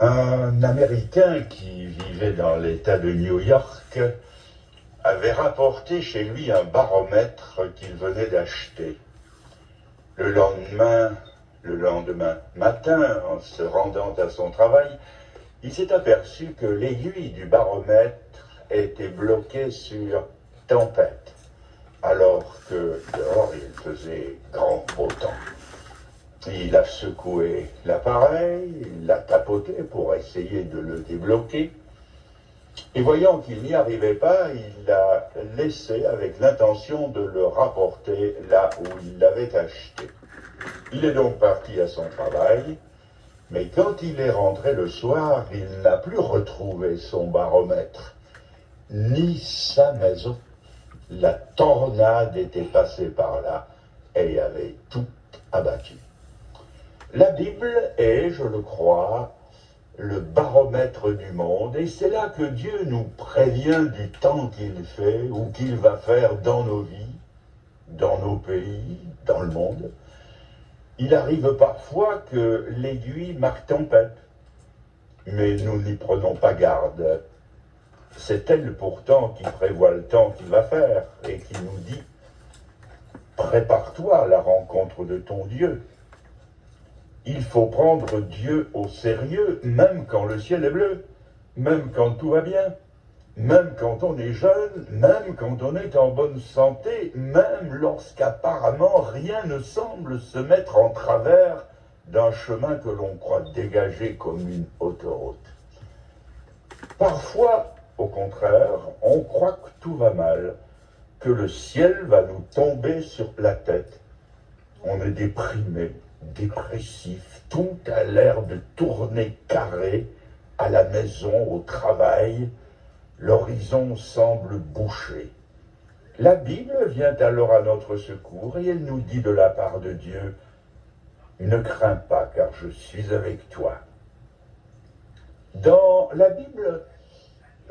Un Américain qui vivait dans l'État de New York avait rapporté chez lui un baromètre qu'il venait d'acheter. Le lendemain matin, en se rendant à son travail, il s'est aperçu que l'aiguille du baromètre était bloquée sur tempête, alors que dehors il faisait grand beau temps. Il a secoué l'appareil, il l'a tapoté pour essayer de le débloquer, et voyant qu'il n'y arrivait pas, il l'a laissé avec l'intention de le rapporter là où il l'avait acheté. Il est donc parti à son travail, mais quand il est rentré le soir, il n'a plus retrouvé son baromètre, ni sa maison. La tornade était passée par là et avait tout abattu. La Bible est, je le crois, le baromètre du monde, et c'est là que Dieu nous prévient du temps qu'il fait ou qu'il va faire dans nos vies, dans nos pays, dans le monde. Il arrive parfois que l'aiguille marque tempête, mais nous n'y prenons pas garde. C'est elle pourtant qui prévoit le temps qu'il va faire et qui nous dit « Prépare-toi à la rencontre de ton Dieu ». Il faut prendre Dieu au sérieux, même quand le ciel est bleu, même quand tout va bien, même quand on est jeune, même quand on est en bonne santé, même lorsqu'apparemment rien ne semble se mettre en travers d'un chemin que l'on croit dégagé comme une autoroute. Parfois, au contraire, on croit que tout va mal, que le ciel va nous tomber sur la tête. On est déprimé, dépressif, tout a l'air de tourner carré à la maison, au travail. L'horizon semble bouché. La Bible vient alors à notre secours et elle nous dit de la part de Dieu « Ne crains pas, car je suis avec toi ». Dans la Bible,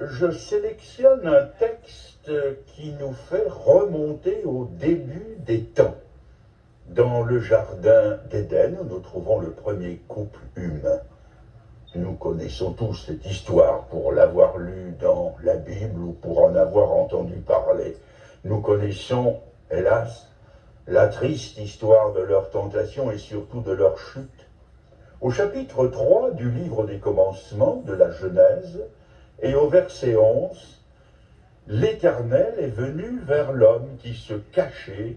je sélectionne un texte qui nous fait remonter au début des temps. Dans le jardin d'Éden, nous trouvons le premier couple humain. Nous connaissons tous cette histoire pour l'avoir lue dans la Bible ou pour en avoir entendu parler. Nous connaissons, hélas, la triste histoire de leur tentation et surtout de leur chute. Au chapitre 3 du livre des commencements de la Genèse et au verset 11, l'Éternel est venu vers l'homme qui se cachait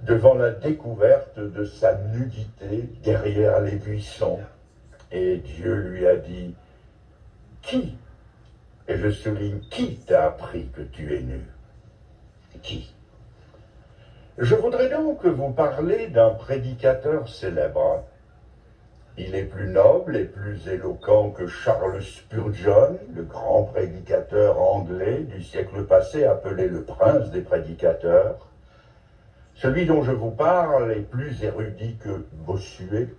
devant la découverte de sa nudité derrière les buissons. Et Dieu lui a dit, « Qui, et je souligne, qui t'a appris que tu es nu? Qui ?» Je voudrais donc vous parler d'un prédicateur célèbre. Il est plus noble et plus éloquent que Charles Spurgeon, le grand prédicateur anglais du siècle passé, appelé le prince des prédicateurs. Celui dont je vous parle est plus érudit que Bossuet,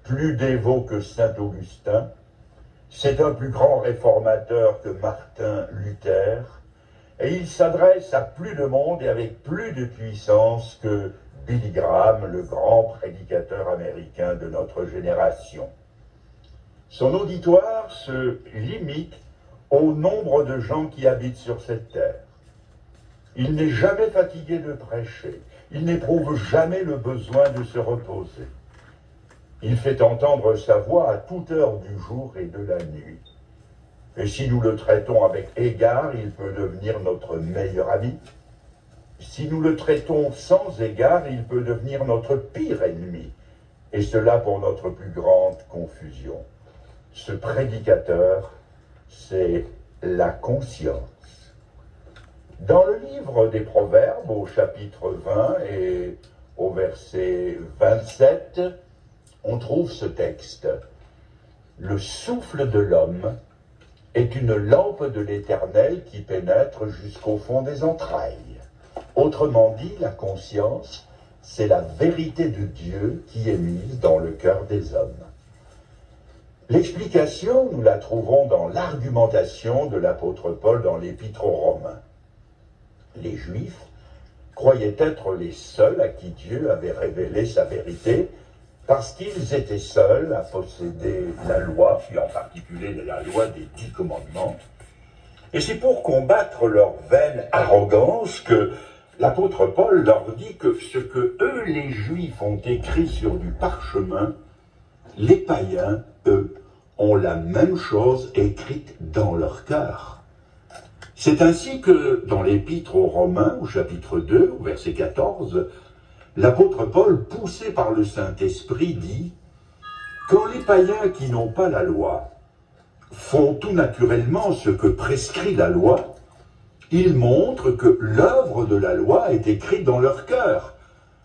plus dévot que saint Augustin. C'est un plus grand réformateur que Martin Luther, et il s'adresse à plus de monde et avec plus de puissance que Billy Graham, le grand prédicateur américain de notre génération. Son auditoire se limite au nombre de gens qui habitent sur cette terre. Il n'est jamais fatigué de prêcher, il n'éprouve jamais le besoin de se reposer. Il fait entendre sa voix à toute heure du jour et de la nuit. Et si nous le traitons avec égard, il peut devenir notre meilleur ami. Si nous le traitons sans égard, il peut devenir notre pire ennemi. Et cela pour notre plus grande confusion. Ce prédicateur, c'est la conscience. Dans le livre des Proverbes, au chapitre 20 et au verset 27, on trouve ce texte. « Le souffle de l'homme est une lampe de l'Éternel qui pénètre jusqu'au fond des entrailles. » Autrement dit, la conscience, c'est la vérité de Dieu qui est mise dans le cœur des hommes. L'explication, nous la trouvons dans l'argumentation de l'apôtre Paul dans l'Épître aux Romains. Les Juifs croyaient être les seuls à qui Dieu avait révélé sa vérité, parce qu'ils étaient seuls à posséder la loi, puis en particulier la loi des 10 commandements. Et c'est pour combattre leur vaine arrogance que l'apôtre Paul leur dit que ce que eux, les Juifs, ont écrit sur du parchemin, les païens, eux, ont la même chose écrite dans leur cœur. C'est ainsi que dans l'épître aux Romains, au chapitre 2, au verset 14, l'apôtre Paul, poussé par le Saint-Esprit, dit « Quand les païens qui n'ont pas la loi font tout naturellement ce que prescrit la loi, ils montrent que l'œuvre de la loi est écrite dans leur cœur,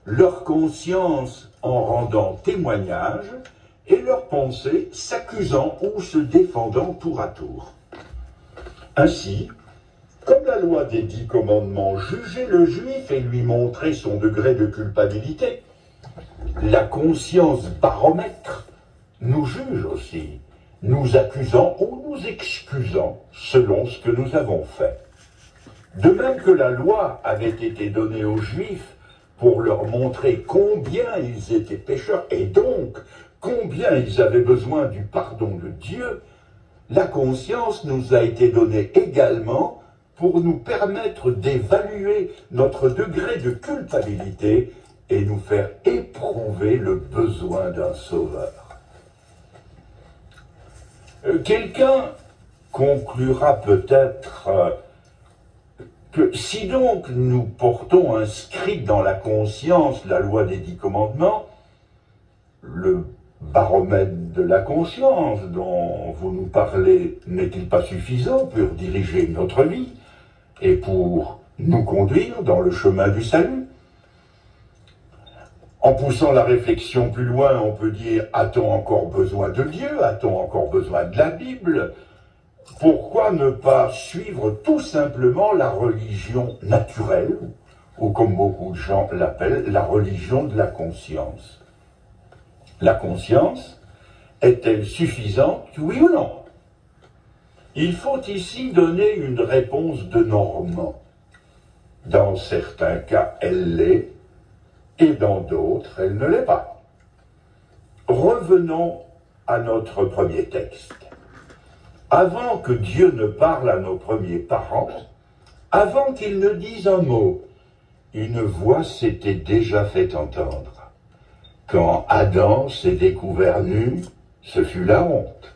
leur conscience en rendant témoignage et leurs pensées s'accusant ou se défendant tour à tour. Ainsi, comme la loi des 10 commandements jugeait le juif et lui montrait son degré de culpabilité, la conscience baromètre nous juge aussi, nous accusant ou nous excusant selon ce que nous avons fait. De même que la loi avait été donnée aux Juifs pour leur montrer combien ils étaient pécheurs et donc combien ils avaient besoin du pardon de Dieu, la conscience nous a été donnée également pour nous permettre d'évaluer notre degré de culpabilité et nous faire éprouver le besoin d'un sauveur. Quelqu'un conclura peut-être que si donc nous portons inscrite dans la conscience la loi des 10 commandements, le baromètre de la conscience dont vous nous parlez n'est-il pas suffisant pour diriger notre vie et pour nous conduire dans le chemin du salut? En poussant la réflexion plus loin, on peut dire, a-t-on encore besoin de Dieu? A-t-on encore besoin de la Bible? Pourquoi ne pas suivre tout simplement la religion naturelle, ou comme beaucoup de gens l'appellent, la religion de la conscience? La conscience est-elle suffisante, oui ou non? Il faut ici donner une réponse de Normand. Dans certains cas, elle l'est, et dans d'autres, elle ne l'est pas. Revenons à notre premier texte. Avant que Dieu ne parle à nos premiers parents, avant qu'ils ne disent un mot, une voix s'était déjà fait entendre. Quand Adam s'est découvert nu, ce fut la honte.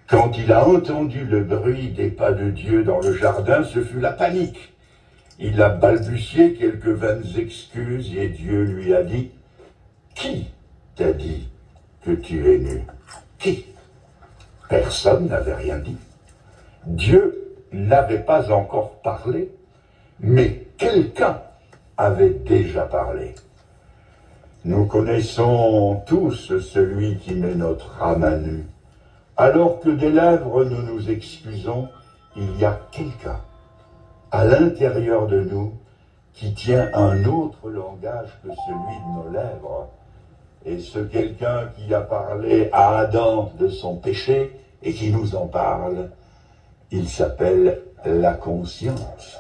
Quand il a entendu le bruit des pas de Dieu dans le jardin, ce fut la panique. Il a balbutié quelques vaines excuses et Dieu lui a dit « Qui t'a dit que tu es nu? Qui ?» Personne n'avait rien dit. Dieu n'avait pas encore parlé, mais quelqu'un avait déjà parlé. Nous connaissons tous celui qui met notre âme à nu. Alors que des lèvres nous nous excusons, il y a quelqu'un à l'intérieur de nous qui tient un autre langage que celui de nos lèvres. Et ce quelqu'un qui a parlé à Adam de son péché et qui nous en parle, il s'appelle la conscience.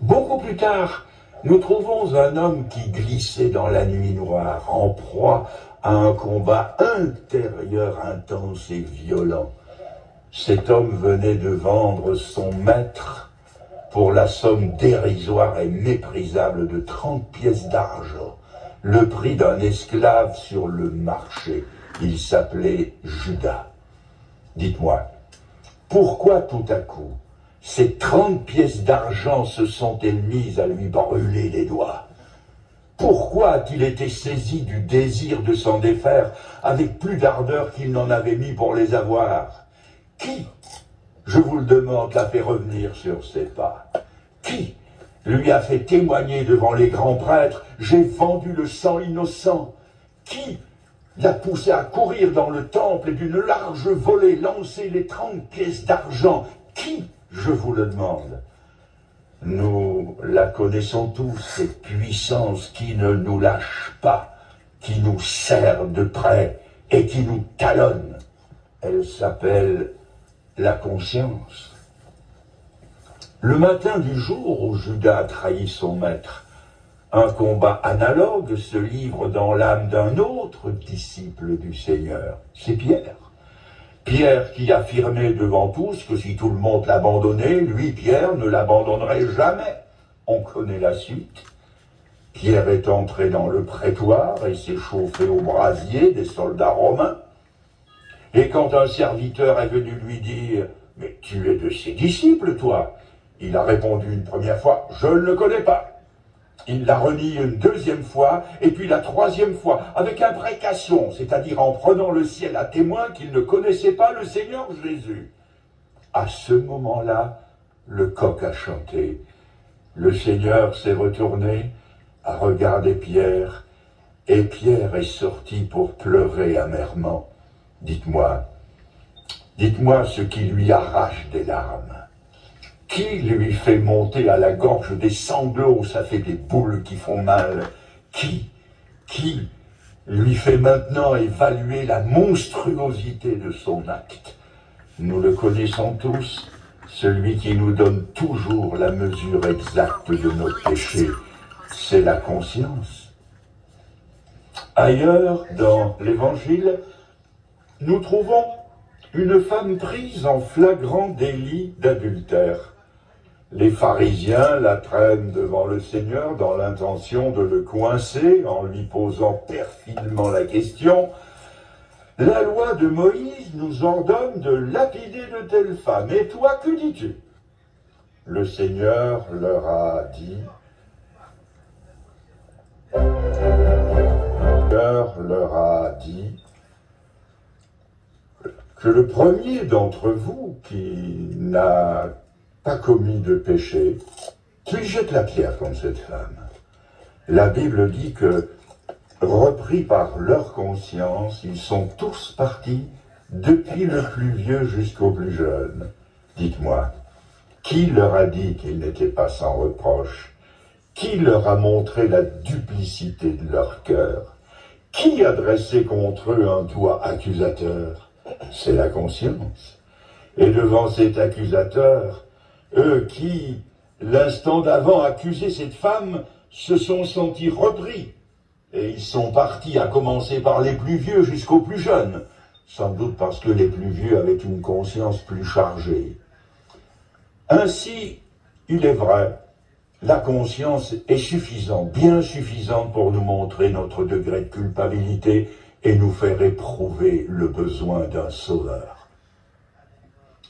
Beaucoup plus tard, nous trouvons un homme qui glissait dans la nuit noire, en proie à un combat intérieur intense et violent. Cet homme venait de vendre son maître pour la somme dérisoire et méprisable de 30 pièces d'argent, le prix d'un esclave sur le marché. Il s'appelait Judas. Dites-moi, pourquoi tout à coup ces 30 pièces d'argent se sont-elles mises à lui brûler les doigts? Pourquoi a-t-il été saisi du désir de s'en défaire avec plus d'ardeur qu'il n'en avait mis pour les avoir? Qui, je vous le demande, l'a fait revenir sur ses pas? Qui lui a fait témoigner devant les grands prêtres « J'ai vendu le sang innocent » Qui l'a poussé à courir dans le temple et d'une large volée lancer les 30 pièces d'argent? Qui, je vous le demande? Nous la connaissons tous, cette puissance qui ne nous lâche pas, qui nous serre de près et qui nous talonne. Elle s'appelle la conscience. Le matin du jour où Judas a trahi son maître, Un combat analogue se livre dans l'âme d'un autre disciple du Seigneur, c'est Pierre. Pierre qui affirmait devant tous que si tout le monde l'abandonnait, lui, Pierre, ne l'abandonnerait jamais. On connaît la suite. Pierre est entré dans le prétoire et s'est chauffé au brasier des soldats romains. Et quand un serviteur est venu lui dire « Mais tu es de ses disciples, toi ?» Il a répondu une première fois « Je ne le connais pas ». Il l'a renié une deuxième fois, et puis la troisième fois, avec imprécation, c'est-à-dire en prenant le ciel à témoin qu'il ne connaissait pas le Seigneur Jésus. À ce moment-là, le coq a chanté. Le Seigneur s'est retourné, a regardé Pierre, et Pierre est sorti pour pleurer amèrement. Dites-moi ce qui lui arrache des larmes. Qui lui fait monter à la gorge des sanglots, ça fait des boules qui font mal? Qui lui fait maintenant évaluer la monstruosité de son acte? Nous le connaissons tous, celui qui nous donne toujours la mesure exacte de nos péchés, c'est la conscience. Ailleurs, dans l'Évangile, nous trouvons une femme prise en flagrant délit d'adultère. Les pharisiens la traînent devant le Seigneur dans l'intention de le coincer en lui posant perfidement la question « La loi de Moïse nous ordonne de lapider de telles femmes, et toi, que dis-tu » Le Seigneur leur a dit que le premier d'entre vous qui n'a pas commis de péché, qu'il jette la pierre contre cette femme. La Bible dit que, repris par leur conscience, ils sont tous partis, depuis le plus vieux jusqu'au plus jeune. Dites-moi, qui leur a dit qu'ils n'étaient pas sans reproche? Qui leur a montré la duplicité de leur cœur? Qui a dressé contre eux un doigt accusateur? C'est la conscience. Et devant cet accusateur, eux qui, l'instant d'avant, accusaient cette femme, se sont sentis repris. Et ils sont partis, à commencer par les plus vieux jusqu'aux plus jeunes, sans doute parce que les plus vieux avaient une conscience plus chargée. Ainsi, il est vrai, la conscience est suffisante, bien suffisante pour nous montrer notre degré de culpabilité et nous faire éprouver le besoin d'un sauveur.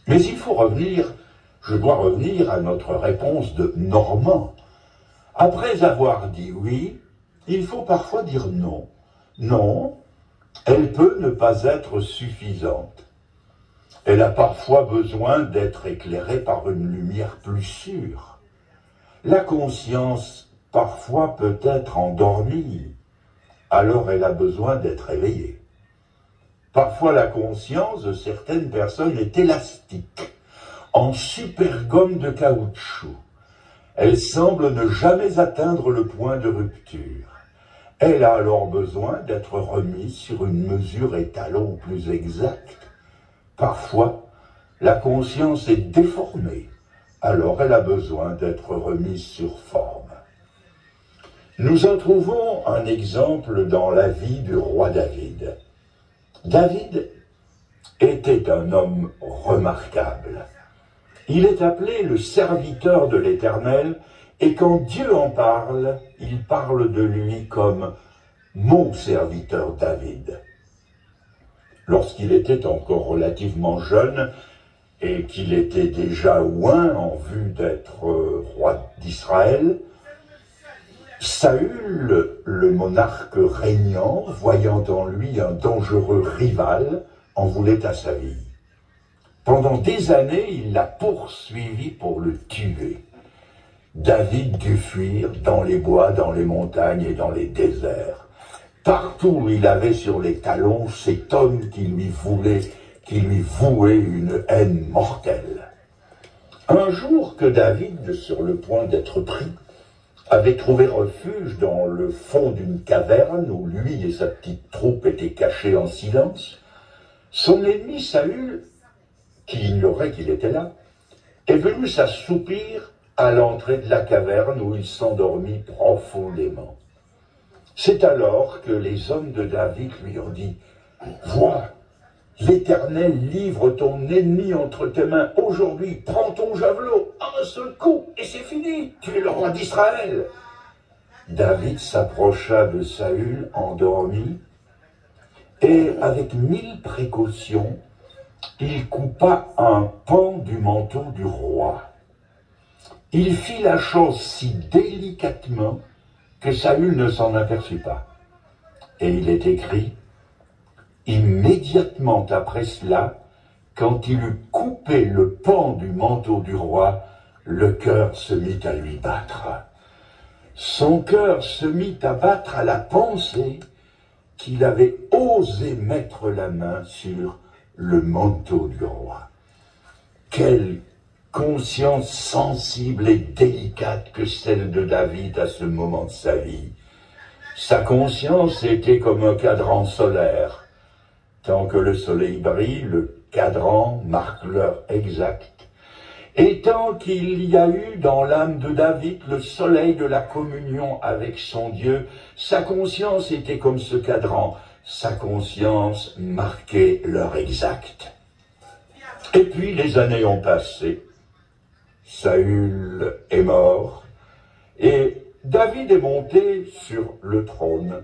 Mais il faut revenir, je dois revenir à notre réponse de Normand. Après avoir dit oui, il faut parfois dire non. Non, elle peut ne pas être suffisante. Elle a parfois besoin d'être éclairée par une lumière plus sûre. La conscience, parfois, peut être endormie. Alors elle a besoin d'être éveillée. Parfois la conscience de certaines personnes est élastique, en super gomme de caoutchouc. Elle semble ne jamais atteindre le point de rupture. Elle a alors besoin d'être remise sur une mesure étalon plus exacte. Parfois, la conscience est déformée, alors elle a besoin d'être remise sur forme. Nous en trouvons un exemple dans la vie du roi David. David était un homme remarquable. Il est appelé le serviteur de l'Éternel, et quand Dieu en parle, il parle de lui comme « mon serviteur David ». Lorsqu'il était encore relativement jeune, et qu'il était déjà oint en vue d'être roi d'Israël, Saül, le monarque régnant, voyant en lui un dangereux rival, en voulait à sa vie. Pendant des années, il l'a poursuivi pour le tuer. David dut fuir dans les bois, dans les montagnes et dans les déserts. Partout où il avait sur les talons cet homme qui lui vouait une haine mortelle. Un jour que David, sur le point d'être pris, avait trouvé refuge dans le fond d'une caverne où lui et sa petite troupe étaient cachés en silence, son ennemi Saül, qui ignorait qu'il était là, est venu s'assoupir à l'entrée de la caverne où il s'endormit profondément. C'est alors que les hommes de David lui ont dit « Vois, l'Éternel livre ton ennemi entre tes mains. Aujourd'hui, prends ton javelot, un seul coup, et c'est fini, tu es le roi d'Israël. » David s'approcha de Saül endormi, et avec 1000 précautions, il coupa un pan du manteau du roi. Il fit la chose si délicatement que Saül ne s'en aperçut pas. Et il est écrit, immédiatement après cela, quand il eut coupé le pan du manteau du roi, le cœur se mit à lui battre. Son cœur se mit à battre à la pensée qu'il avait osé mettre la main sur le manteau du roi. Quelle conscience sensible et délicate que celle de David à ce moment de sa vie. Sa conscience était comme un cadran solaire. Tant que le soleil brille, le cadran marque l'heure exacte. Et tant qu'il y a eu dans l'âme de David le soleil de la communion avec son Dieu, sa conscience était comme ce cadran. Sa conscience marquait l'heure exacte. Et puis les années ont passé. Saül est mort et David est monté sur le trône.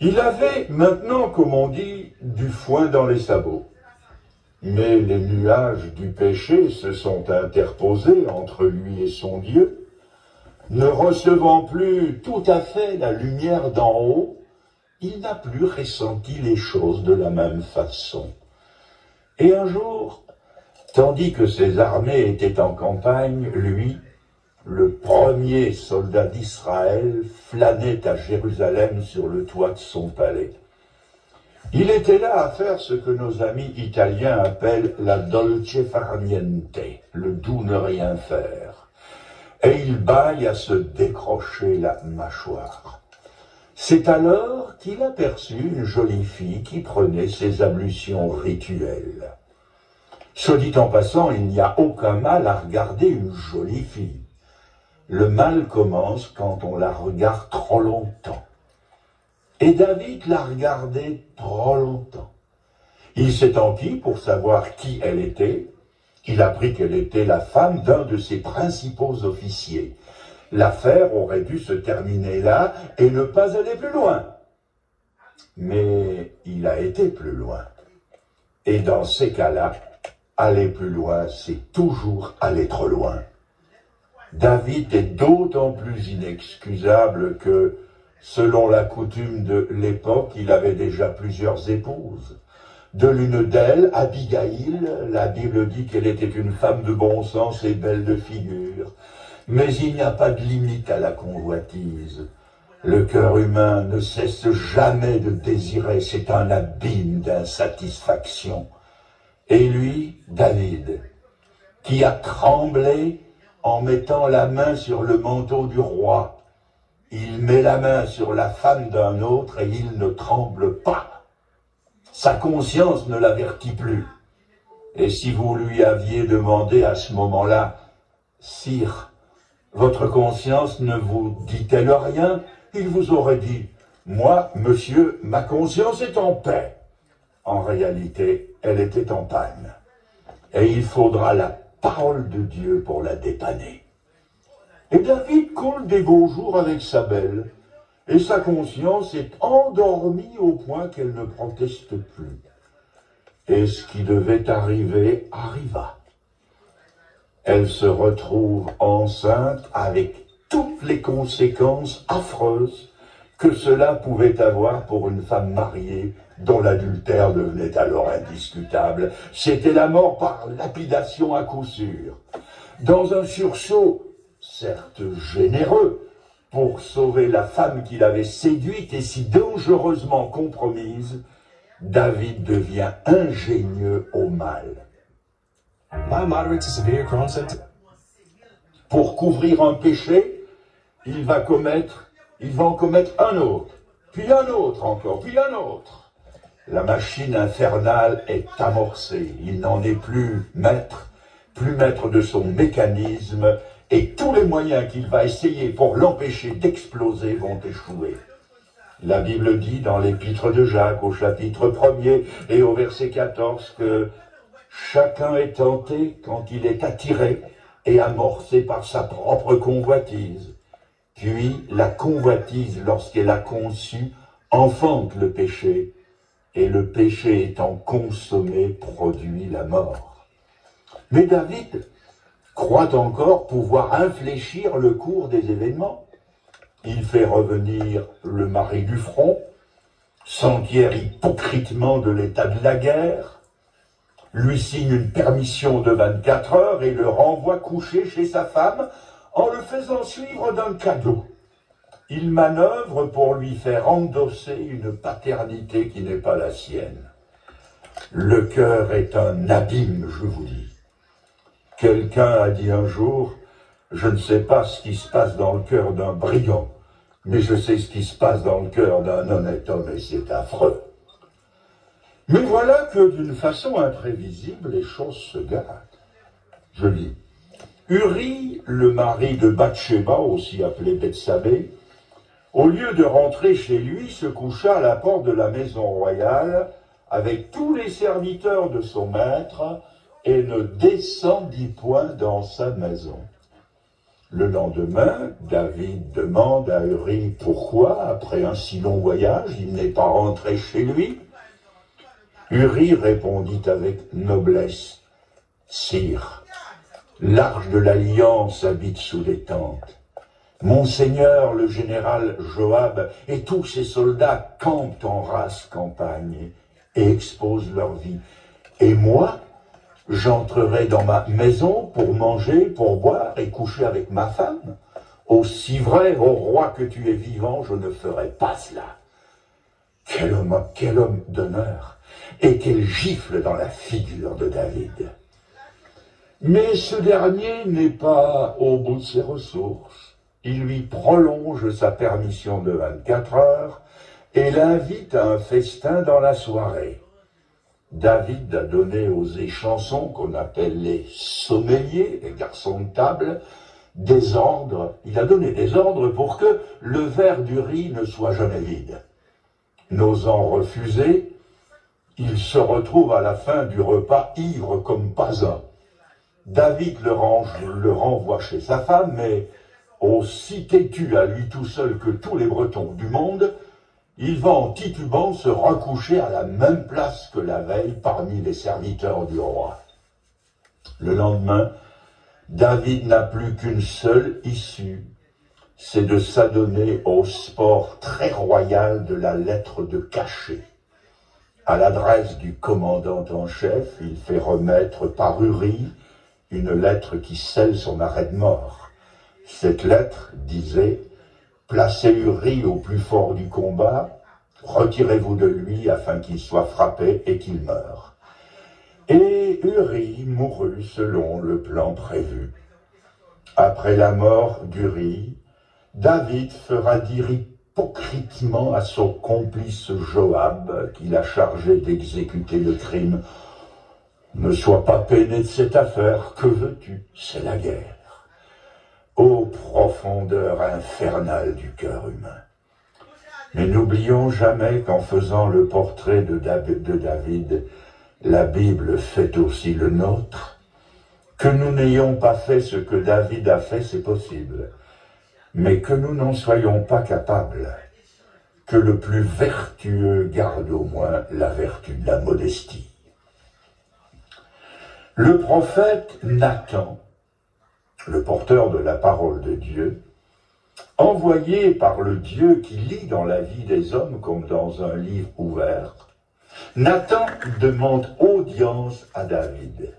Il avait maintenant, comme on dit, du foin dans les sabots. Mais les nuages du péché se sont interposés entre lui et son Dieu. Ne recevant plus tout à fait la lumière d'en haut, il n'a plus ressenti les choses de la même façon. Et un jour, tandis que ses armées étaient en campagne, lui, le premier soldat d'Israël, flânait à Jérusalem sur le toit de son palais. Il était là à faire ce que nos amis italiens appellent la dolce far niente, le doux ne rien faire. Et il bâille à se décrocher la mâchoire. C'est alors qu'il aperçut une jolie fille qui prenait ses ablutions rituelles. Soit dit en passant, il n'y a aucun mal à regarder une jolie fille. Le mal commence quand on la regarde trop longtemps. Et David l'a regardée trop longtemps. Il s'est enquis pour savoir qui elle était. Il apprit qu'elle était la femme d'un de ses principaux officiers. L'affaire aurait dû se terminer là et ne pas aller plus loin. Mais il a été plus loin. Et dans ces cas-là, aller plus loin, c'est toujours aller trop loin. David est d'autant plus inexcusable que, selon la coutume de l'époque, il avait déjà plusieurs épouses. De l'une d'elles, Abigail, la Bible dit qu'elle était une femme de bon sens et belle de figure. Mais il n'y a pas de limite à la convoitise. Le cœur humain ne cesse jamais de désirer, c'est un abîme d'insatisfaction. Et lui, David, qui a tremblé en mettant la main sur le manteau du roi, il met la main sur la femme d'un autre et il ne tremble pas. Sa conscience ne l'avertit plus. Et si vous lui aviez demandé à ce moment-là, « Sire, votre conscience ne vous dit-elle rien ?» il vous aurait dit, « Moi, monsieur, ma conscience est en paix. » En réalité, elle était en panne. Et il faudra la parole de Dieu pour la dépanner. Et David coule des beaux jours avec sa belle, et sa conscience est endormie au point qu'elle ne proteste plus. Et ce qui devait arriver, arriva. Elle se retrouve enceinte avec toutes les conséquences affreuses que cela pouvait avoir pour une femme mariée dont l'adultère devenait alors indiscutable. C'était la mort par lapidation à coup sûr. Dans un sursaut, certes généreux, pour sauver la femme qu'il avait séduite et si dangereusement compromise, David devient ingénieux au mal. My moderate to severe Crohn's symptoms. Pour couvrir un péché, il va en commettre un autre, puis un autre encore, puis un autre. La machine infernale est amorcée. Il n'en est plus maître de son mécanisme, et tous les moyens qu'il va essayer pour l'empêcher d'exploser vont échouer. La Bible dit dans l'épître de Jacques au chapitre 1er et au verset 14 que chacun est tenté quand il est attiré et amorcé par sa propre convoitise. Puis la convoitise, lorsqu'elle a conçu, enfante le péché, et le péché étant consommé produit la mort. Mais David croit encore pouvoir infléchir le cours des événements. Il fait revenir le mari du front, s'enquiert hypocritement de l'état de la guerre, lui signe une permission de 24 heures et le renvoie coucher chez sa femme en le faisant suivre d'un cadeau. Il manœuvre pour lui faire endosser une paternité qui n'est pas la sienne. Le cœur est un abîme, je vous dis. Quelqu'un a dit un jour, je ne sais pas ce qui se passe dans le cœur d'un brigand, mais je sais ce qui se passe dans le cœur d'un honnête homme et c'est affreux. Mais voilà que d'une façon imprévisible, les choses se gâtent. Je lis. Uri, le mari de Bathsheba, aussi appelé Bethsabée, au lieu de rentrer chez lui, se coucha à la porte de la maison royale avec tous les serviteurs de son maître et ne descendit point dans sa maison. Le lendemain, David demande à Uri pourquoi, après un si long voyage, il n'est pas rentré chez lui. Uri répondit avec noblesse, « Sire, l'arche de l'alliance habite sous les tentes. Monseigneur le général Joab et tous ses soldats campent en race campagne et exposent leur vie. Et moi, j'entrerai dans ma maison pour manger, pour boire et coucher avec ma femme. Aussi vrai, ô roi, que tu es vivant, je ne ferai pas cela. Quel homme d'honneur, et quelle gifle dans la figure de David. Mais ce dernier n'est pas au bout de ses ressources. Il lui prolonge sa permission de 24 heures et l'invite à un festin dans la soirée. David a donné aux échansons, qu'on appelle les sommeliers, les garçons de table, des ordres. Il a donné des ordres pour que le verre d'Uri ne soit jamais vide. N'osant refuser, il se retrouve à la fin du repas ivre comme pas un. David le renvoie chez sa femme, mais aussi têtu à lui tout seul que tous les Bretons du monde, il va en titubant se recoucher à la même place que la veille parmi les serviteurs du roi. Le lendemain, David n'a plus qu'une seule issue, c'est de s'adonner au sport très royal de la lettre de cachet. À l'adresse du commandant en chef, il fait remettre par Uri une lettre qui scelle son arrêt de mort. Cette lettre disait « Placez Uri au plus fort du combat, retirez-vous de lui afin qu'il soit frappé et qu'il meure. » Et Uri mourut selon le plan prévu. Après la mort d'Uri, David fera dire hypocritement à son complice Joab, qu'il a chargé d'exécuter le crime, « Ne sois pas peiné de cette affaire, que veux-tu? C'est la guerre. » Ô profondeur infernale du cœur humain. Mais n'oublions jamais qu'en faisant le portrait de David, la Bible fait aussi le nôtre. Que nous n'ayons pas fait ce que David a fait, c'est possible. Mais que nous n'en soyons pas capables. Que le plus vertueux garde au moins la vertu de la modestie. Le prophète Nathan, le porteur de la parole de Dieu, envoyé par le Dieu qui lit dans la vie des hommes comme dans un livre ouvert, Nathan demande audience à David.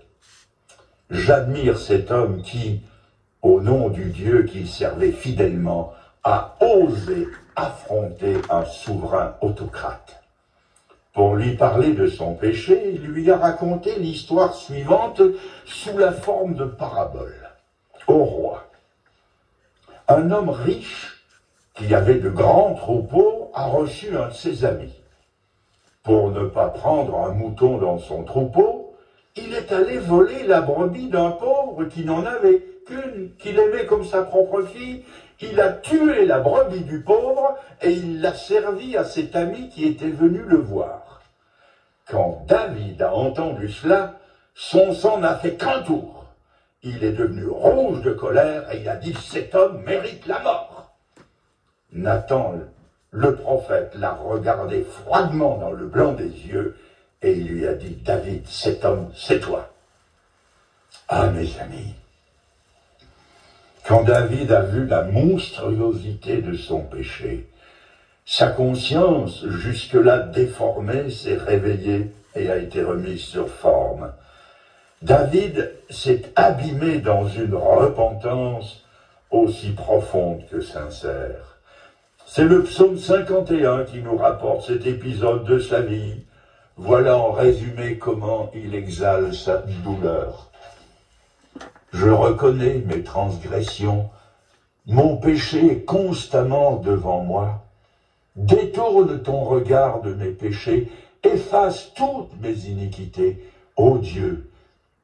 J'admire cet homme qui, au nom du Dieu qu'il servait fidèlement, a osé affronter un souverain autocrate. Pour lui parler de son péché, il lui a raconté l'histoire suivante sous la forme de parabole. Au roi, un homme riche qui avait de grands troupeaux a reçu un de ses amis. Pour ne pas prendre un mouton dans son troupeau, il est allé voler la brebis d'un pauvre qui n'en avait qu'une qu'il aimait comme sa propre fille, il a tué la brebis du pauvre et il l'a servi à cet ami qui était venu le voir. Quand David a entendu cela, son sang n'a fait qu'un tour. Il est devenu rouge de colère et il a dit « Cet homme mérite la mort ». Nathan, le prophète, l'a regardé froidement dans le blanc des yeux et il lui a dit « David, cet homme, c'est toi ». Ah, mes amis, quand David a vu la monstruosité de son péché, sa conscience, jusque-là déformée, s'est réveillée et a été remise sur forme. David s'est abîmé dans une repentance aussi profonde que sincère. C'est le psaume 51 qui nous rapporte cet épisode de sa vie. Voilà en résumé comment il exhale sa douleur. Je reconnais mes transgressions, mon péché est constamment devant moi. Détourne ton regard de mes péchés, efface toutes mes iniquités. Ô Dieu,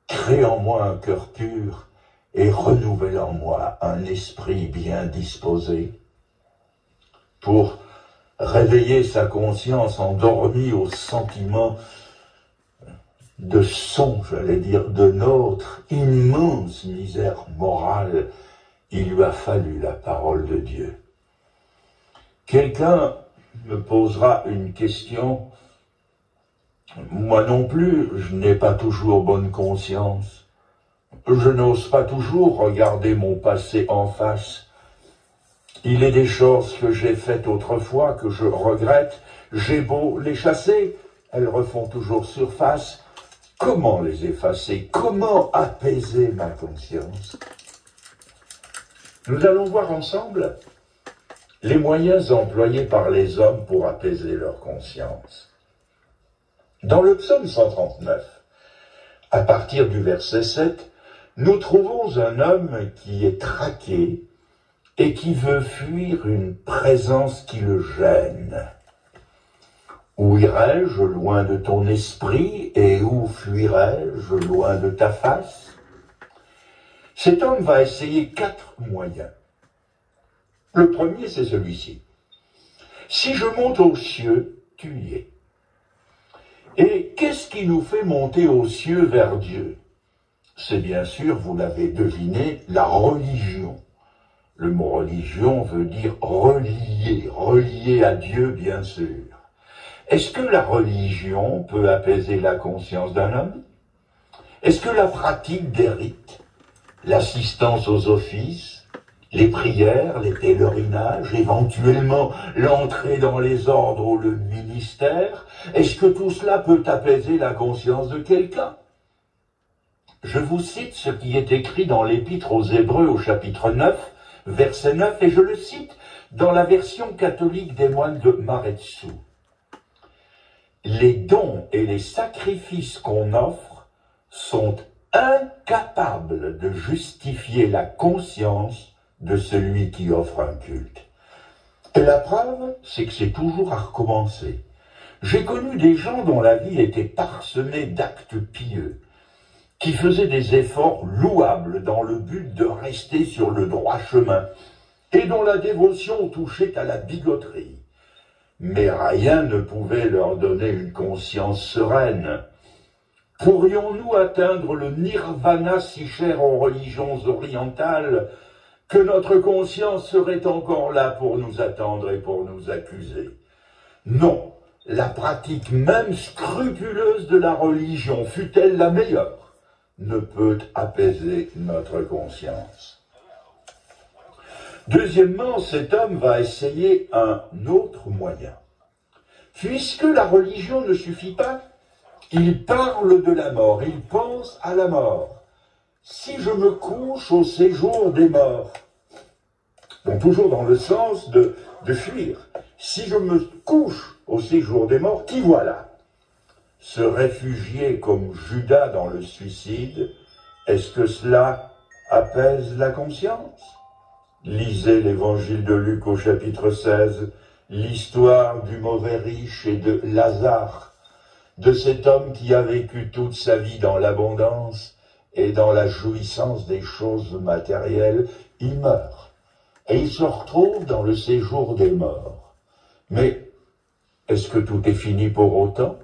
crée en moi un cœur pur et renouvelle en moi un esprit bien disposé. Pour réveiller sa conscience endormie au sentiment de j'allais dire, de notre immense misère morale, il lui a fallu la parole de Dieu. Quelqu'un me posera une question. Moi non plus, je n'ai pas toujours bonne conscience. Je n'ose pas toujours regarder mon passé en face. Il est des choses que j'ai faites autrefois, que je regrette. J'ai beau les chasser, elles refont toujours surface. Comment les effacer? Comment apaiser ma conscience? Nous allons voir ensemble les moyens employés par les hommes pour apaiser leur conscience. Dans le psaume 139, à partir du verset 7, nous trouvons un homme qui est traqué et qui veut fuir une présence qui le gêne. Où irai-je loin de ton esprit et où fuirai-je loin de ta face? Cet homme va essayer 4 moyens. Le premier, c'est celui-ci. Si je monte aux cieux, tu y es. Et qu'est-ce qui nous fait monter aux cieux vers Dieu? C'est bien sûr, vous l'avez deviné, la religion. Le mot religion veut dire relier, relier à Dieu, bien sûr. Est-ce que la religion peut apaiser la conscience d'un homme? Est-ce que la pratique des rites, l'assistance aux offices, les prières, les pèlerinages, éventuellement l'entrée dans les ordres ou le ministère, est-ce que tout cela peut apaiser la conscience de quelqu'un? Je vous cite ce qui est écrit dans l'Épître aux Hébreux au chapitre 9, verset 9, et je le cite dans la version catholique des moines de Maretsu. Les dons et les sacrifices qu'on offre sont incapables de justifier la conscience de celui qui offre un culte. Et la preuve, c'est que c'est toujours à recommencer. J'ai connu des gens dont la vie était parsemée d'actes pieux, qui faisaient des efforts louables dans le but de rester sur le droit chemin, et dont la dévotion touchait à la bigoterie. Mais rien ne pouvait leur donner une conscience sereine. Pourrions-nous atteindre le nirvana si cher aux religions orientales que notre conscience serait encore là pour nous attendre et pour nous accuser? Non, la pratique même scrupuleuse de la religion, fût-elle la meilleure, ne peut apaiser notre conscience. Deuxièmement, cet homme va essayer un autre moyen. Puisque la religion ne suffit pas, il parle de la mort, il pense à la mort. Si je me couche au séjour des morts, donc toujours dans le sens de fuir, si je me couche au séjour des morts, qui voilà? Se réfugier comme Judas dans le suicide, est-ce que cela apaise la conscience? Lisez l'évangile de Luc au chapitre 16, l'histoire du mauvais riche et de Lazare, de cet homme qui a vécu toute sa vie dans l'abondance et dans la jouissance des choses matérielles, il meurt. Et il se retrouve dans le séjour des morts. Mais est-ce que tout est fini pour autant?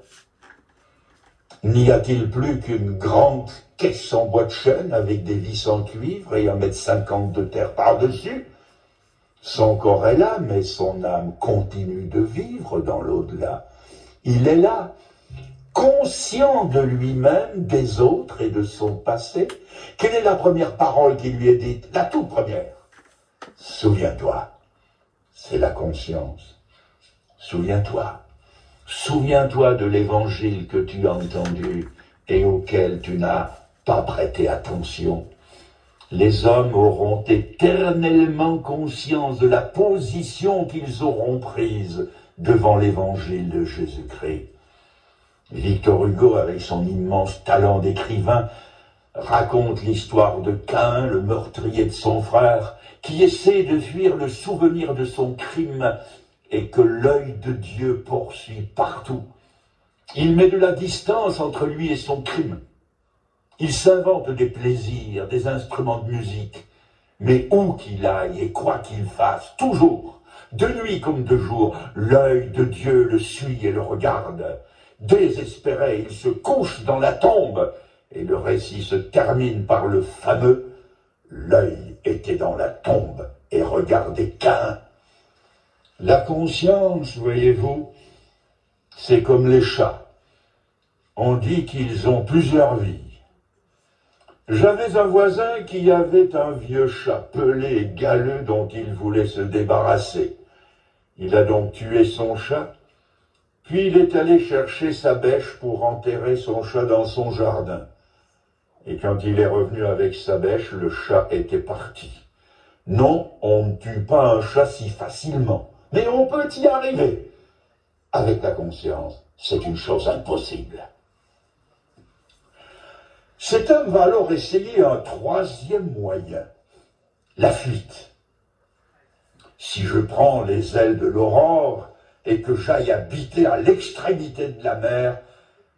N'y a-t-il plus qu'une grande caisse en bois de chêne avec des vis en cuivre et 1,50 m de terre par-dessus? Son corps est là, mais son âme continue de vivre dans l'au-delà. Il est là, conscient de lui-même, des autres et de son passé. Quelle est la première parole qui lui est dite? La toute première. Souviens-toi, c'est la conscience. Souviens-toi. Souviens-toi de l'évangile que tu as entendu et auquel tu n'as pas prêté attention. Les hommes auront éternellement conscience de la position qu'ils auront prise devant l'évangile de Jésus-Christ. Victor Hugo, avec son immense talent d'écrivain, raconte l'histoire de Caïn, le meurtrier de son frère, qui essaie de fuir le souvenir de son crime et que l'œil de Dieu poursuit partout. Il met de la distance entre lui et son crime. Il s'invente des plaisirs, des instruments de musique. Mais où qu'il aille et quoi qu'il fasse, toujours, de nuit comme de jour, l'œil de Dieu le suit et le regarde. Désespéré, il se couche dans la tombe. Et le récit se termine par le fameux « L'œil était dans la tombe et regardait Caïn ». La conscience, voyez-vous, c'est comme les chats. On dit qu'ils ont plusieurs vies. J'avais un voisin qui avait un vieux chat pelé et galeux dont il voulait se débarrasser. Il a donc tué son chat, puis il est allé chercher sa bêche pour enterrer son chat dans son jardin. Et quand il est revenu avec sa bêche, le chat était parti. Non, on ne tue pas un chat si facilement, mais on peut y arriver. Avec la conscience, c'est une chose impossible. Cet homme va alors essayer un troisième moyen, la fuite. Si je prends les ailes de l'aurore et que j'aille habiter à l'extrémité de la mer,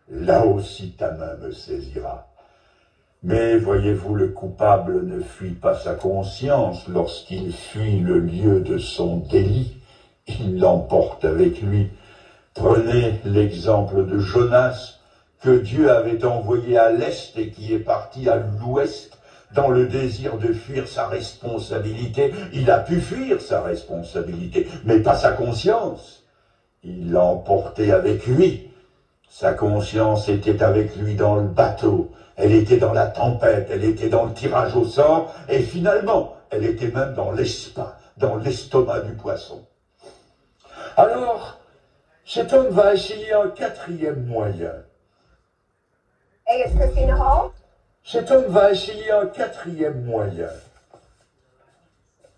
là aussi ta main me saisira. Mais voyez-vous, le coupable ne fuit pas sa conscience lorsqu'il fuit le lieu de son délit. Il l'emporte avec lui. Prenez l'exemple de Jonas, que Dieu avait envoyé à l'est et qui est parti à l'ouest dans le désir de fuir sa responsabilité. Il a pu fuir sa responsabilité, mais pas sa conscience. Il l'a emporté avec lui. Sa conscience était avec lui dans le bateau. Elle était dans la tempête, elle était dans le tirage au sort, et finalement, elle était même dans l'estomac du poisson. Alors, cet homme va essayer un quatrième moyen. Hey, it's Christina Hall. Cet homme va essayer un quatrième moyen.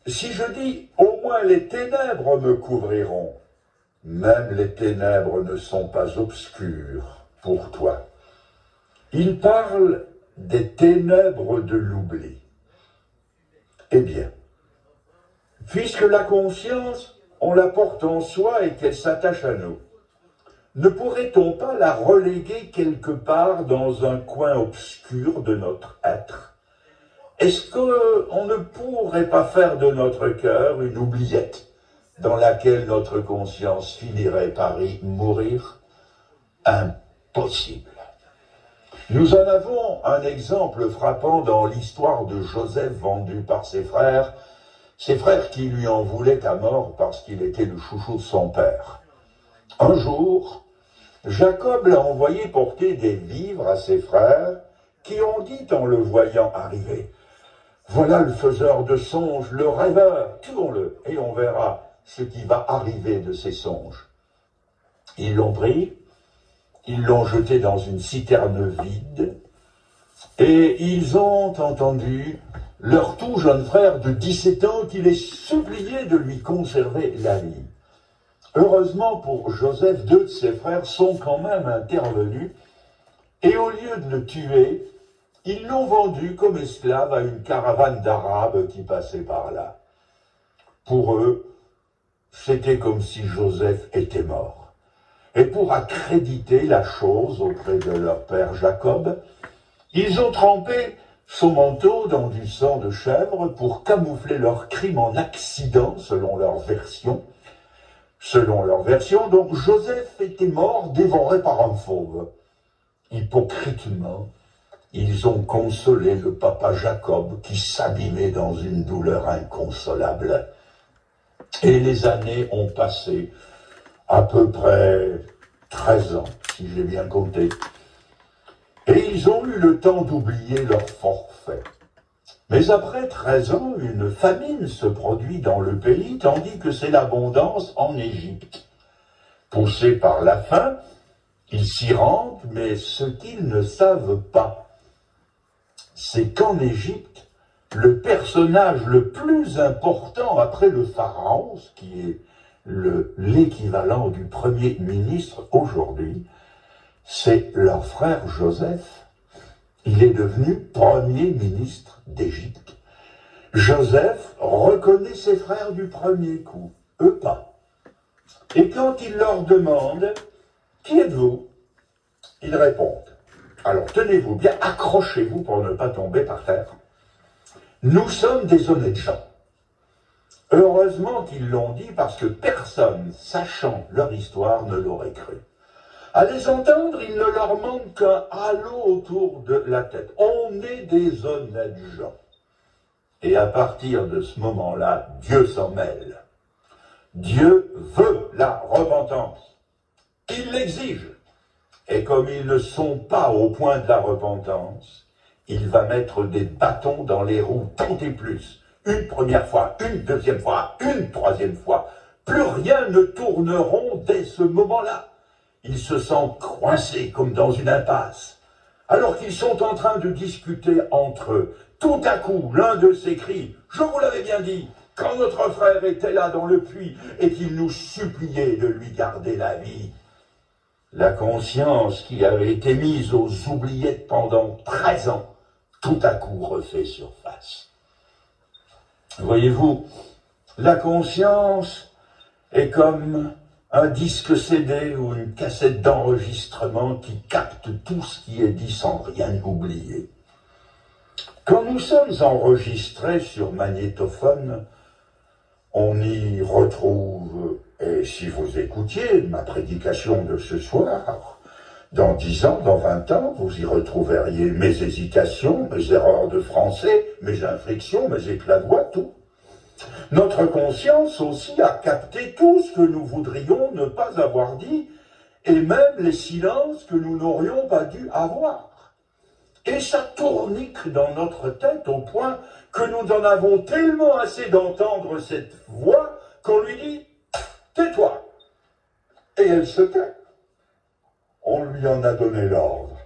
Si je dis « au moins les ténèbres me couvriront », même les ténèbres ne sont pas obscures pour toi. Il parle des ténèbres de l'oubli. Eh bien, puisque la conscience, on la porte en soi et qu'elle s'attache à nous, ne pourrait-on pas la reléguer quelque part dans un coin obscur de notre être? Est-ce qu'on ne pourrait pas faire de notre cœur une oubliette dans laquelle notre conscience finirait par y mourir? Impossible. Nous en avons un exemple frappant dans l'histoire de Joseph vendu par ses frères qui lui en voulaient à mort parce qu'il était le chouchou de son père. Un jour, Jacob l'a envoyé porter des vivres à ses frères qui ont dit en le voyant arriver « Voilà le faiseur de songes, le rêveur, tuons-le et on verra ce qui va arriver de ces songes. » Ils l'ont pris, ils l'ont jeté dans une citerne vide et ils ont entendu leur tout jeune frère de 17 ans qui les suppliait de lui conserver la vie. Heureusement pour Joseph, 2 de ses frères sont quand même intervenus et au lieu de le tuer, ils l'ont vendu comme esclave à une caravane d'Arabes qui passait par là. Pour eux, c'était comme si Joseph était mort. Et pour accréditer la chose auprès de leur père Jacob, Ils ont trempé son manteau dans du sang de chèvre pour camoufler leur crime en accident, selon leur version. Selon leur version, donc Joseph était mort dévoré par un fauve. Hypocritement, ils ont consolé le papa Jacob qui s'abîmait dans une douleur inconsolable. Et les années ont passé, à peu près 13 ans, si j'ai bien compté. Et ils ont eu le temps d'oublier leur forfait. Mais après 13 ans, une famine se produit dans le pays, tandis que c'est l'abondance en Égypte. Poussés par la faim, ils s'y rendent, mais ce qu'ils ne savent pas, c'est qu'en Égypte, le personnage le plus important après le pharaon, ce qui est l'équivalent du premier ministre aujourd'hui, c'est leur frère Joseph. Il est devenu premier ministre d'Égypte. Joseph reconnaît ses frères du premier coup, eux pas. Et quand il leur demande « Qui êtes-vous » ils répondent. Alors tenez-vous bien, accrochez-vous pour ne pas tomber par terre. Nous sommes des honnêtes gens. Heureusement qu'ils l'ont dit parce que personne, sachant leur histoire, ne l'aurait cru. À les entendre, il ne leur manque qu'un halo autour de la tête. On est des honnêtes gens. Et à partir de ce moment-là, Dieu s'en mêle. Dieu veut la repentance. Il l'exige. Et comme ils ne sont pas au point de la repentance, il va mettre des bâtons dans les roues, tant et plus. Une première fois, une deuxième fois, une troisième fois. Plus rien ne tourneront dès ce moment-là. Ils se sentent coincés comme dans une impasse. Alors qu'ils sont en train de discuter entre eux, tout à coup, l'un d'eux s'écrie « Je vous l'avais bien dit, quand notre frère était là dans le puits et qu'il nous suppliait de lui garder la vie. » La conscience qui avait été mise aux oubliettes pendant 13 ans, tout à coup refait surface. Voyez-vous, la conscience est comme un disque CD ou une cassette d'enregistrement qui capte tout ce qui est dit sans rien oublier. Quand nous sommes enregistrés sur magnétophone, on y retrouve, et si vous écoutiez ma prédication de ce soir, dans 10 ans, dans 20 ans, vous y retrouveriez mes hésitations, mes erreurs de français, mes inflexions, mes éclats de voix, tout. Notre conscience aussi a capté tout ce que nous voudrions ne pas avoir dit, et même les silences que nous n'aurions pas dû avoir. Et ça tournique dans notre tête au point que nous en avons tellement assez d'entendre cette voix qu'on lui dit « Tais-toi » et elle se tait. On lui en a donné l'ordre.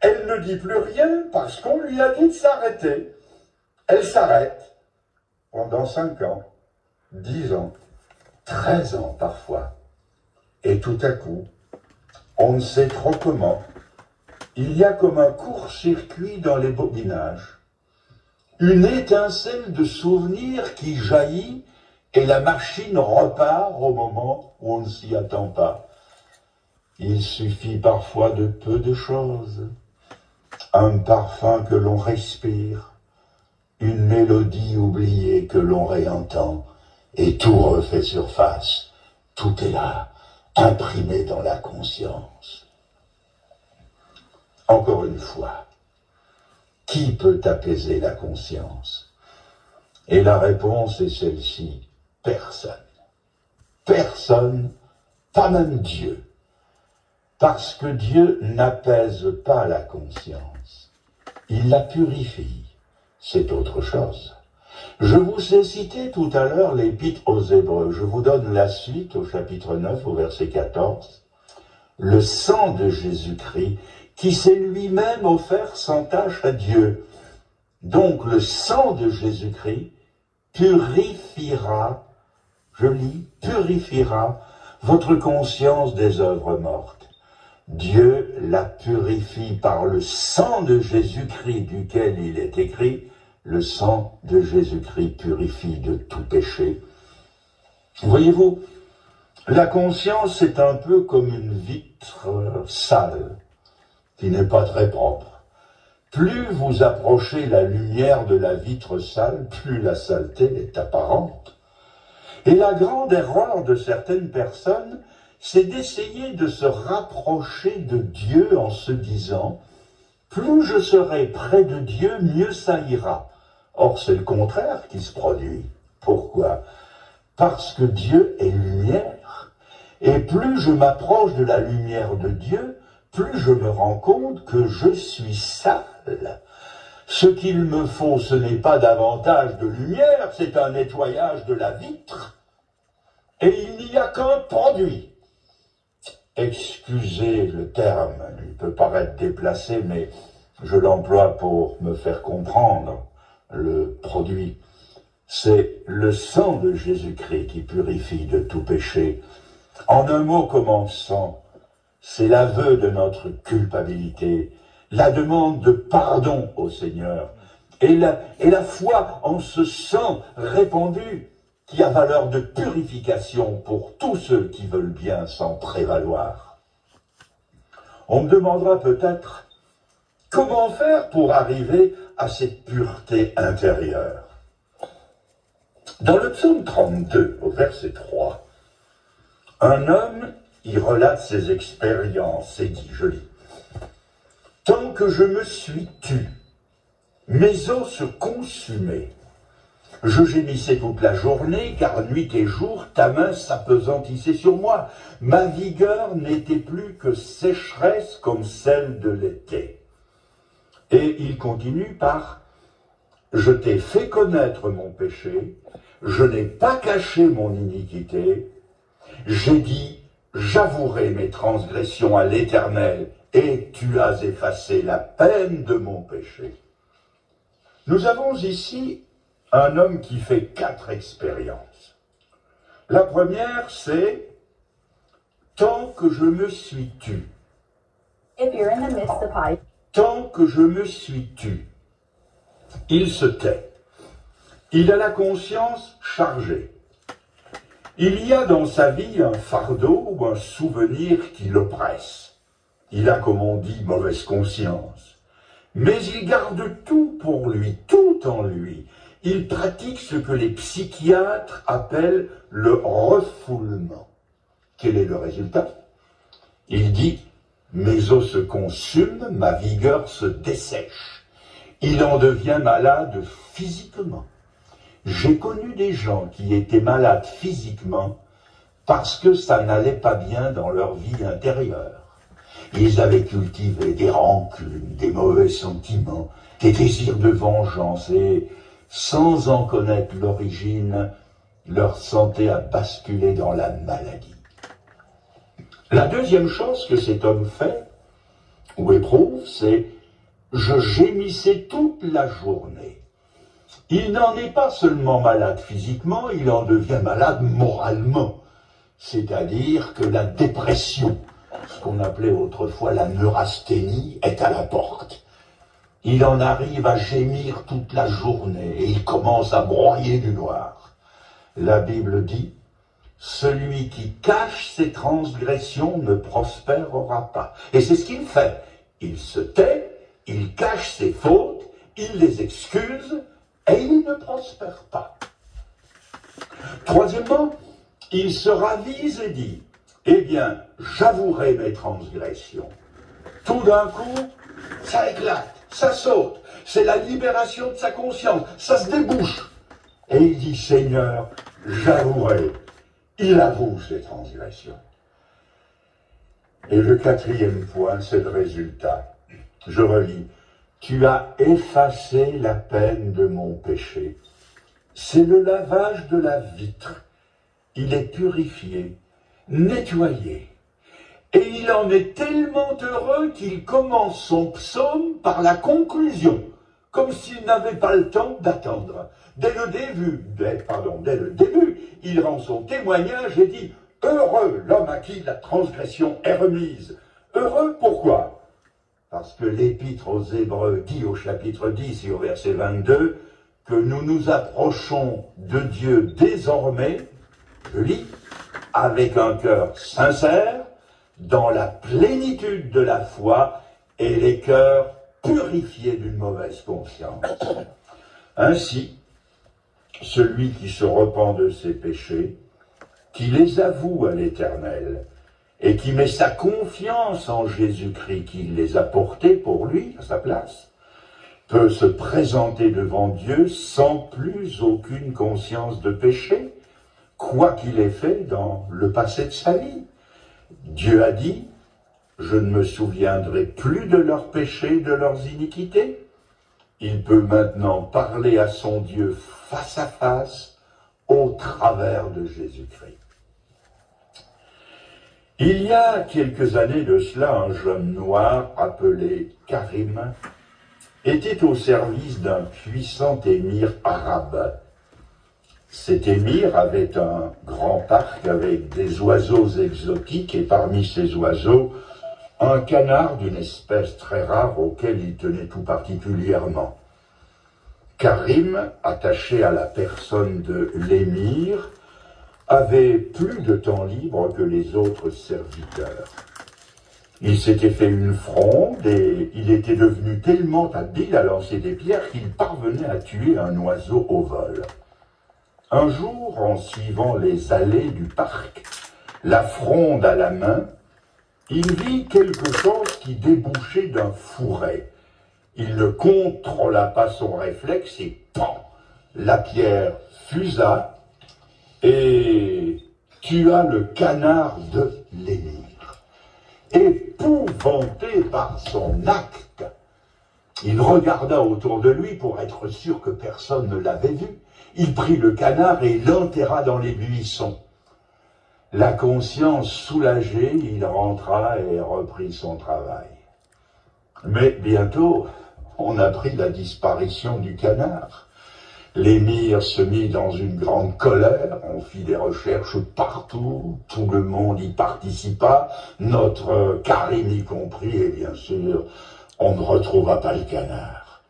Elle ne dit plus rien parce qu'on lui a dit de s'arrêter. Elle s'arrête pendant 5 ans, 10 ans, 13 ans parfois. Et tout à coup, on ne sait trop comment, il y a comme un court-circuit dans les bobinages, une étincelle de souvenir qui jaillit et la machine repart au moment où on ne s'y attend pas. Il suffit parfois de peu de choses, un parfum que l'on respire, une mélodie oubliée que l'on réentend, et tout refait surface. Tout est là, imprimé dans la conscience. Encore une fois, qui peut apaiser la conscience? Et la réponse est celle-ci, personne. Personne, pas même Dieu. Parce que Dieu n'apaise pas la conscience. Il la purifie. C'est autre chose. Je vous ai cité tout à l'heure l'épître aux Hébreux. Je vous donne la suite au chapitre 9, au verset 14. Le sang de Jésus-Christ qui s'est lui-même offert sans tache à Dieu. Donc le sang de Jésus-Christ purifiera, je lis, purifiera votre conscience des œuvres mortes. Dieu la purifie par le sang de Jésus-Christ duquel il est écrit, le sang de Jésus-Christ purifie de tout péché. Voyez-vous, la conscience c'est un peu comme une vitre sale, qui n'est pas très propre. plus vous approchez la lumière de la vitre sale, plus la saleté est apparente. Et la grande erreur de certaines personnes, c'est d'essayer de se rapprocher de Dieu en se disant « plus je serai près de Dieu, mieux ça ira ». Or, c'est le contraire qui se produit. Pourquoi? Parce que Dieu est lumière. Et plus je m'approche de la lumière de Dieu, plus je me rends compte que je suis sale. Ce qu'il me faut, ce n'est pas davantage de lumière, c'est un nettoyage de la vitre. Et il n'y a qu'un produit. Excusez le terme, il peut paraître déplacé, mais je l'emploie pour me faire comprendre. Le produit, c'est le sang de Jésus-Christ qui purifie de tout péché. En un mot comme en sang, c'est l'aveu de notre culpabilité, la demande de pardon au Seigneur et la foi en ce sang répandu qui a valeur de purification pour tous ceux qui veulent bien s'en prévaloir. On me demandera peut-être comment faire pour arriver à cette pureté intérieure. Dans le psaume 32, au verset 3, un homme y relate ses expériences et dit, je lis, « Tant que je me suis tu, mes os se consumaient. Je gémissais toute la journée, car nuit et jour, ta main s'apesantissait sur moi. Ma vigueur n'était plus que sécheresse comme celle de l'été. » Et il continue par « Je t'ai fait connaître mon péché, je n'ai pas caché mon iniquité. J'ai dit, j'avouerai mes transgressions à l'Éternel, et tu as effacé la peine de mon péché. » Nous avons ici un homme qui fait 4 expériences. La première, c'est « Tant que je me suis tu ». Tant que je me suis tu. Il se tait. Il a la conscience chargée. Il y a dans sa vie un fardeau ou un souvenir qui l'oppresse. Il a, comme on dit, mauvaise conscience. Mais il garde tout pour lui, tout en lui. Il pratique ce que les psychiatres appellent le refoulement. Quel est le résultat? Il dit « Mes os se consument, ma vigueur se dessèche. » Il en devient malade physiquement. J'ai connu des gens qui étaient malades physiquement parce que ça n'allait pas bien dans leur vie intérieure. Ils avaient cultivé des rancunes, des mauvais sentiments, des désirs de vengeance et, sans en connaître l'origine, leur santé a basculé dans la maladie. La deuxième chose que cet homme fait, ou éprouve, c'est « je gémissais toute la journée ». Il n'en est pas seulement malade physiquement, il en devient malade moralement. C'est-à-dire que la dépression, ce qu'on appelait autrefois la neurasthénie, est à la porte. Il en arrive à gémir toute la journée et il commence à broyer du noir. La Bible dit « Celui qui cache ses transgressions ne prospérera pas ». Et c'est ce qu'il fait. Il se tait, il cache ses fautes, il les excuse et il ne prospère pas. Troisièmement, il se ravise et dit « Eh bien, j'avouerai mes transgressions ». Tout d'un coup, ça éclate, ça saute, c'est la libération de sa conscience, ça se débouche. Et il dit « Seigneur, j'avouerai ». Il avoue ses transgressions. Et le quatrième point, c'est le résultat. Je relis. Tu as effacé la peine de mon péché. C'est le lavage de la vitre. Il est purifié, nettoyé. Et il en est tellement heureux qu'il commence son psaume par la conclusion, comme s'il n'avait pas le temps d'attendre. Dès le début, il rend son témoignage et dit « Heureux l'homme à qui la transgression est remise ». Heureux pourquoi? Parce que l'Épître aux Hébreux dit au chapitre 10 et au verset 22 que nous nous approchons de Dieu désormais, je lis, avec un cœur sincère, dans la plénitude de la foi et les cœurs purifié d'une mauvaise conscience. Ainsi, celui qui se repent de ses péchés, qui les avoue à l'Éternel, et qui met sa confiance en Jésus-Christ, qui les a portés pour lui, à sa place, peut se présenter devant Dieu sans plus aucune conscience de péché, quoi qu'il ait fait dans le passé de sa vie. Dieu a dit, « Je ne me souviendrai plus de leurs péchés, de leurs iniquités ». Il peut maintenant parler à son Dieu face à face, au travers de Jésus-Christ. Il y a quelques années de cela, un jeune noir appelé Karim était au service d'un puissant émir arabe. Cet émir avait un grand parc avec des oiseaux exotiques et parmi ces oiseaux, un canard d'une espèce très rare auquel il tenait tout particulièrement. Karim, attaché à la personne de l'émir, avait plus de temps libre que les autres serviteurs. Il s'était fait une fronde et il était devenu tellement habile à lancer des pierres qu'il parvenait à tuer un oiseau au vol. Un jour, en suivant les allées du parc, la fronde à la main, il vit quelque chose qui débouchait d'un fourret. Il ne contrôla pas son réflexe et pan, la pierre fusa et tua le canard de l'émir. Épouvanté par son acte, il regarda autour de lui pour être sûr que personne ne l'avait vu. Il prit le canard et l'enterra dans les buissons. La conscience soulagée, il rentra et reprit son travail. Mais bientôt, on apprit la disparition du canard. L'émir se mit dans une grande colère, on fit des recherches partout, tout le monde y participa, notre Karim y compris, et bien sûr, on ne retrouva pas le canard.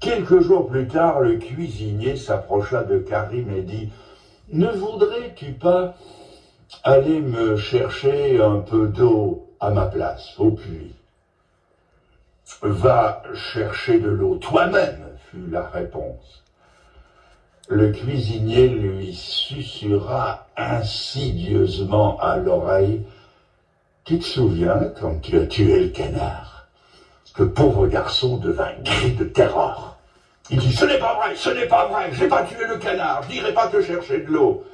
Quelques jours plus tard, le cuisinier s'approcha de Karim et dit « Ne voudrais-tu pas aller me chercher un peu d'eau à ma place, au puits ?»« Va chercher de l'eau toi-même, » fut la réponse. Le cuisinier lui susurra insidieusement à l'oreille « Tu te souviens quand tu as tué le canard ?» Le pauvre garçon devint gris de terreur. Il dit « Ce n'est pas vrai, j'ai pas tué le canard, je n'irai pas te chercher de l'eau. »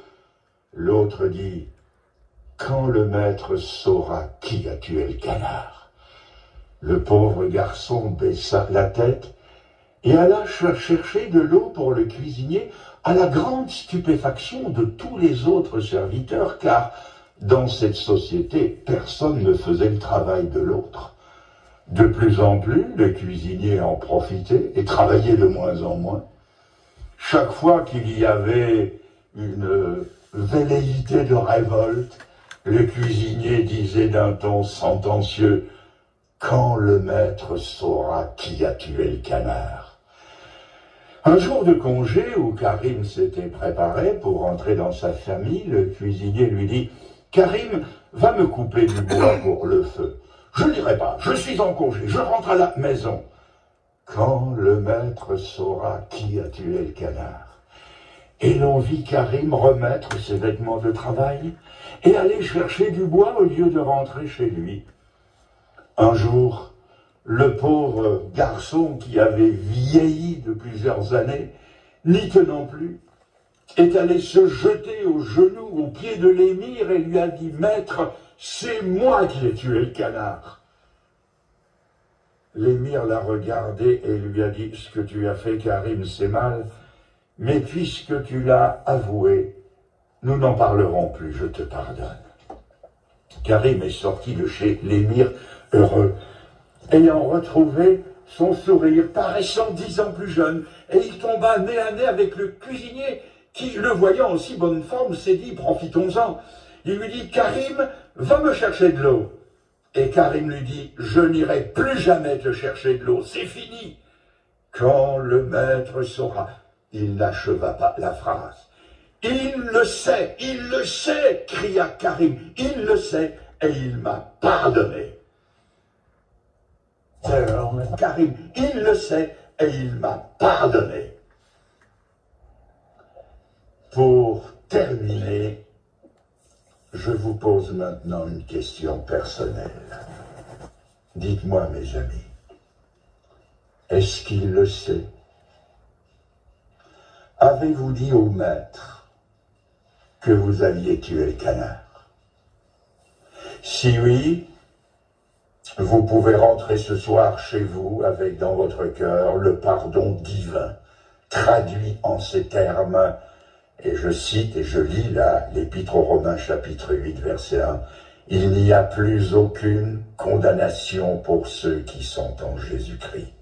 L'autre dit « Quand le maître saura qui a tué le canard ?» Le pauvre garçon baissa la tête et alla chercher de l'eau pour le cuisinier à la grande stupéfaction de tous les autres serviteurs, car dans cette société, personne ne faisait le travail de l'autre. De plus en plus, le cuisinier en profitait et travaillait de moins en moins. Chaque fois qu'il y avait une velléité de révolte, le cuisinier disait d'un ton sentencieux « Quand le maître saura qui a tué le canard ?» Un jour de congé où Karim s'était préparé pour rentrer dans sa famille, le cuisinier lui dit « Karim, va me couper du bois pour le feu. »« Je n'irai pas, je suis en congé, je rentre à la maison. »« Quand le maître saura qui a tué le canard ?» Et l'on vit Karim remettre ses vêtements de travail et aller chercher du bois au lieu de rentrer chez lui. Un jour, le pauvre garçon qui avait vieilli de plusieurs années, n'y tenant plus, est allé se jeter aux genoux aux pieds de l'émir et lui a dit « Maître, c'est moi qui ai tué le canard !» L'émir l'a regardé et lui a dit « Ce que tu as fait, Karim, c'est mal, mais puisque tu l'as avoué, nous n'en parlerons plus, je te pardonne. » Karim est sorti de chez l'émir heureux, ayant retrouvé son sourire, paraissant 10 ans plus jeune, et il tomba nez à nez avec le cuisinier, qui, le voyant en si bonne forme, s'est dit « Profitons-en ». Il lui dit « Karim, va me chercher de l'eau ». Et Karim lui dit « Je n'irai plus jamais te chercher de l'eau, c'est fini ». Quand le maître saura, il n'acheva pas la phrase. « il le sait, cria Karim, il le sait, et il m'a pardonné. » car il le sait et il m'a pardonné. Pour terminer, je vous pose maintenant une question personnelle. Dites-moi, mes amis, est-ce qu'il le sait? Avez-vous dit au maître que vous aviez tué le canard? Si oui, vous pouvez rentrer ce soir chez vous avec dans votre cœur le pardon divin, traduit en ces termes, et je cite et je lis là l'Épître aux Romains chapitre 8 verset 1, « Il n'y a plus aucune condamnation pour ceux qui sont en Jésus-Christ. »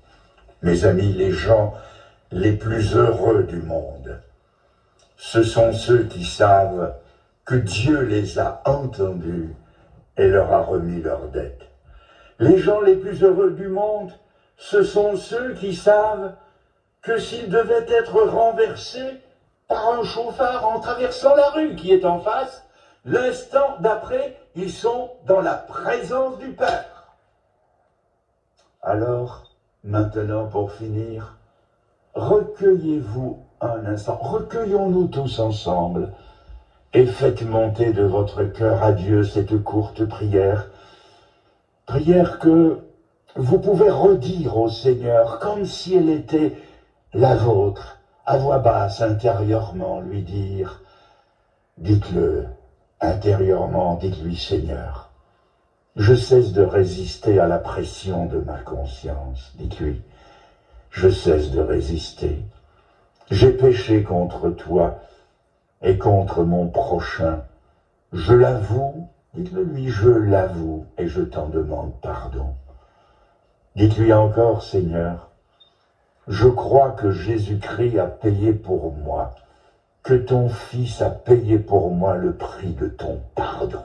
Mes amis, les gens les plus heureux du monde, ce sont ceux qui savent que Dieu les a entendus et leur a remis leurs dettes. Les gens les plus heureux du monde, ce sont ceux qui savent que s'ils devaient être renversés par un chauffard en traversant la rue qui est en face, l'instant d'après, ils sont dans la présence du Père. Alors, maintenant, pour finir, recueillez-vous un instant, recueillons-nous tous ensemble et faites monter de votre cœur à Dieu cette courte prière, prière que vous pouvez redire au Seigneur comme si elle était la vôtre, à voix basse, intérieurement, lui dire, dites-le intérieurement, dites-lui, Seigneur, je cesse de résister à la pression de ma conscience, dites-lui, je cesse de résister, j'ai péché contre toi et contre mon prochain, je l'avoue, dites-le lui, je l'avoue et je t'en demande pardon. Dites-lui encore, Seigneur, je crois que Jésus-Christ a payé pour moi, que ton Fils a payé pour moi le prix de ton pardon.